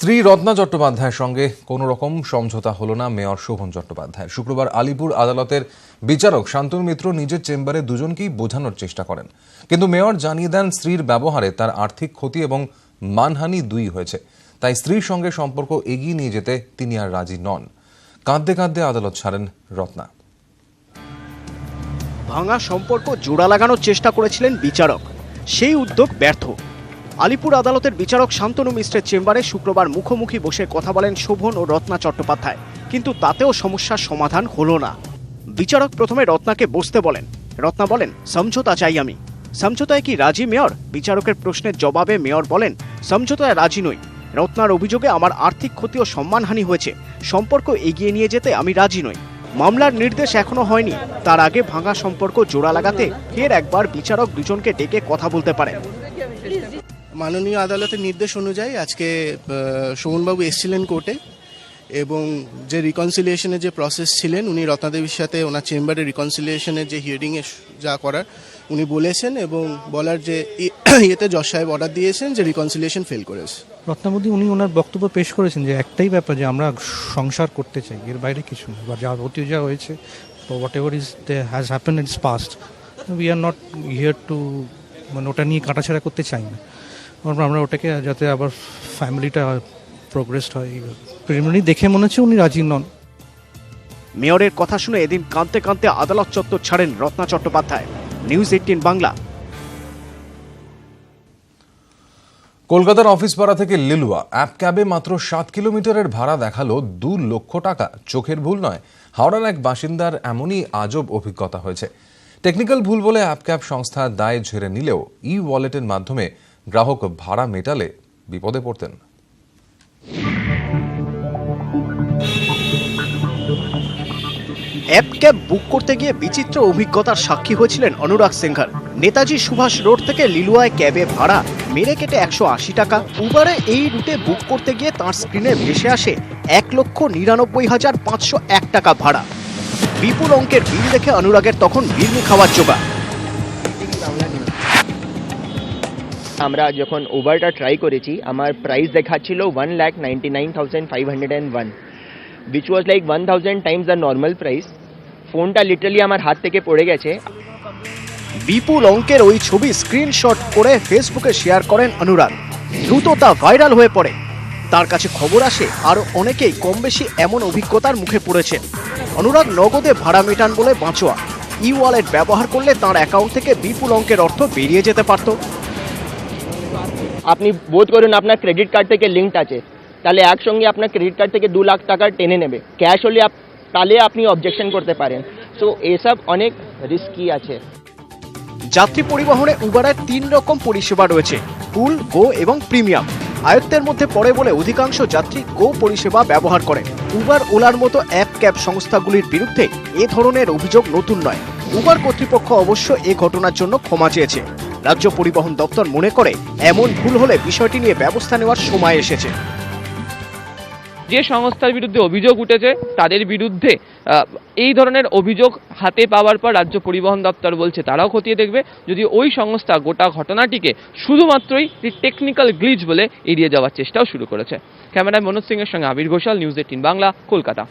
স্ত্রী রত্না চট্টোপাধ্যায়ের সঙ্গে কোনো রকম সমঝোতা হলো না মেয়র শোভন চট্টোপাধ্যায়। শুক্রবার আলিপুর আদালতের বিচারক শান্তনু মিত্র নিজের চেম্বারে দুজনকেই বোঝানোর চেষ্টা করেন, কিন্তু মেয়র জানিয়ে দেন স্ত্রীর ব্যবহারে তার আর্থিক ক্ষতি এবং মানহানি দুই হয়েছে, তাই স্ত্রীর সঙ্গে সম্পর্ক এগিয়ে নিয়ে যেতে তিনি আর রাজি নন। কাঁদতে কাঁদতে আদালত ছাড়েন রত্না। ভাঙা সম্পর্ক জোড়া লাগানোর চেষ্টা করেছিলেন বিচারক, সেই উদ্যোগ ব্যর্থ। আলিপুর আদালতের বিচারক শান্তনু মিশ্রের চেম্বারে শুক্রবার মুখোমুখি বসে কথা বলেন শোভন ও রত্না চট্টোপাধ্যায়, কিন্তু তাতেও সমস্যার সমাধান হলো না। বিচারক প্রথমে রত্নাকে বসতে বলেন। রত্না বলেন, সমঝোতা চাই আমি। সমঝোতায় কি রাজি মেয়র? বিচারকের প্রশ্নের জবাবে মেয়র বলেন, সমঝোতায় রাজি নই। রত্নার অভিযোগে আমার আর্থিক ক্ষতি ও সম্মানহানি হয়েছে, সম্পর্ক এগিয়ে নিয়ে যেতে আমি রাজি নই। মামলার নির্দেশ এখনো হয়নি, তার আগে ভাঙা সম্পর্ক জোড়া লাগাতে ফের একবার বিচারক দুজনকে ডেকে কথা বলতে পারেন। মাননীয় আদালতের নির্দেশ অনুযায়ী আজকে শোভনবাবু এসেছিলেন কোর্টে, এবং যে রিকনসিলিয়েশনের যে প্রসেস ছিলেন উনি রত্নাদেবীর সাথে ওনার চেম্বারে রিকনসিলিয়েশনের যে হিয়ারিংয়ে যা করার উনি বলেছেন, এবং বলার যে ইয়েতে জজ সাহেব অর্ডার দিয়েছেন যে রিকনসিলিয়েশন ফেল করেছে। রত্নাবতী উনি ওনার বক্তব্য পেশ করেছেন যে একটাই ব্যাপার, যে আমরা সংসার করতে চাই, এর বাইরে কিছু না। বা যা অতীত যা হয়েছে, what ever is has happened it's past, we are not here two, মানে ওটা নিয়ে কাটাছেড়া করতে চাই না। আমরা ওটাকে যাতে আবার ফ্যামিলিটা প্রোগ্রেসড হয়, প্রিলিমিনারি দেখে মনে হচ্ছে উনি রাজি নন। মেয়রের কথা শুনে এদিন কাঁদতে কাঁদতে আদালত চত্বর ছাড়েন রত্না চট্টোপাধ্যায়। নিউজ 18 বাংলা। কলকাতার অফিস পাড়া থেকে লিলুয়া অ্যাপ ক্যাবে মাত্র 7 কিলোমিটারের ভাড়া দেখালো 2 লক্ষ টাকা। চোখের ভুল নয়, হাওড়ার এক বাসিন্দার এমনই আজব অভিজ্ঞতা হয়েছে। টেকনিক্যাল ভুল বলে অ্যাপ ক্যাব সংস্থা দায় ঝেড়ে নিলেও ই ওয়ালেটের মাধ্যমে গ্রাহক ভাড়া মেটালে বিপদে পড়তেন। অ্যাপ ক্যাব বুক করতে গিয়ে বিচিত্র অভিজ্ঞতার সাক্ষী হয়েছিলেন অনুরাগ সিংঘার। নেতাজি সুভাষ রোড থেকে লিলুয়ায় ক্যাবে ভাড়া মেরে কেটে 180 টাকা। উবারে এই রুটে বুক করতে গিয়ে তাঁর স্ক্রিনে ভেসে আসে 1,99,501 টাকা ভাড়া। বিপুল অঙ্কের বিল দেখে অনুরাগের তখন বিল খাওয়ার জোগাড়। আমরা যখন উবারটা ট্রাই করেছি, আমার প্রাইস দেখাচ্ছিল 1,99,501, which was like 1000 times the normal price. ফোনটা লিটারালি আমার হাত থেকে পড়ে গেছে। বিপুল অঙ্কের ওই ছবি স্ক্রিনশট করে ফেসবুকে শেয়ার করেন অনুরাগ। দ্রুত তা ভাইরাল হয়ে পড়ে। তার কাছে খবর আসে আরও অনেকেই কম বেশি এমন অভিজ্ঞতার মুখে পড়েছেন। অনুরাগ নগদে ভাড়া মেটান বলে বাঁচোয়া। ই ওয়ালেট ব্যবহার করলে তাঁর অ্যাকাউন্ট থেকে বিপুল অঙ্কের অর্থ বেরিয়ে যেতে পারত। আপনি বোধ করুন আপনার ক্রেডিট কার্ড থেকে লিঙ্ক আছে, তাহলে একসঙ্গে আপনার ক্রেডিট কার্ড থেকে 2 লাখ টাকা টেনে নেবে। ক্যাশ হলে তাহলে আপনি অবজেকশন করতে পারেন। সো এসব অনেক রিস্কি আছে। যাত্রী পরিবহনে উবারের 3 রকম পরিষেবা রয়েছে, ফুল, গো এবং প্রিমিয়াম। আয়ত্তের মধ্যে পড়ে বলে অধিকাংশ যাত্রী গো পরিষেবা ব্যবহার করেন। উবার, ওলার মতো অ্যাপ ক্যাব সংস্থাগুলির বিরুদ্ধে এ ধরনের অভিযোগ নতুন নয়। উবার কর্তৃপক্ষ অবশ্য এ ঘটনার জন্য ক্ষমা চেয়েছে। রাজ্য পরিবহন দপ্তর মনে করে এমন ভুল হলে বিষয়টি নিয়ে ব্যবস্থা নেওয়ার সময় এসেছে। যে সংস্থার বিরুদ্ধে অভিযোগ উঠেছে তাদের বিরুদ্ধে এই ধরনের অভিযোগ হাতে পাওয়ার পর রাজ্য পরিবহন দপ্তর বলছে তারাও খতিয়ে দেখবে যদি ওই সংস্থা গোটা ঘটনাটিকে শুধুমাত্রই টেকনিক্যাল গ্লিচ বলে এড়িয়ে যাওয়ার চেষ্টাও শুরু করেছে। ক্যামেরায় মনোজ সিংয়ের সঙ্গে আবির ঘোষাল, নিউজ 18 বাংলা, কলকাতা।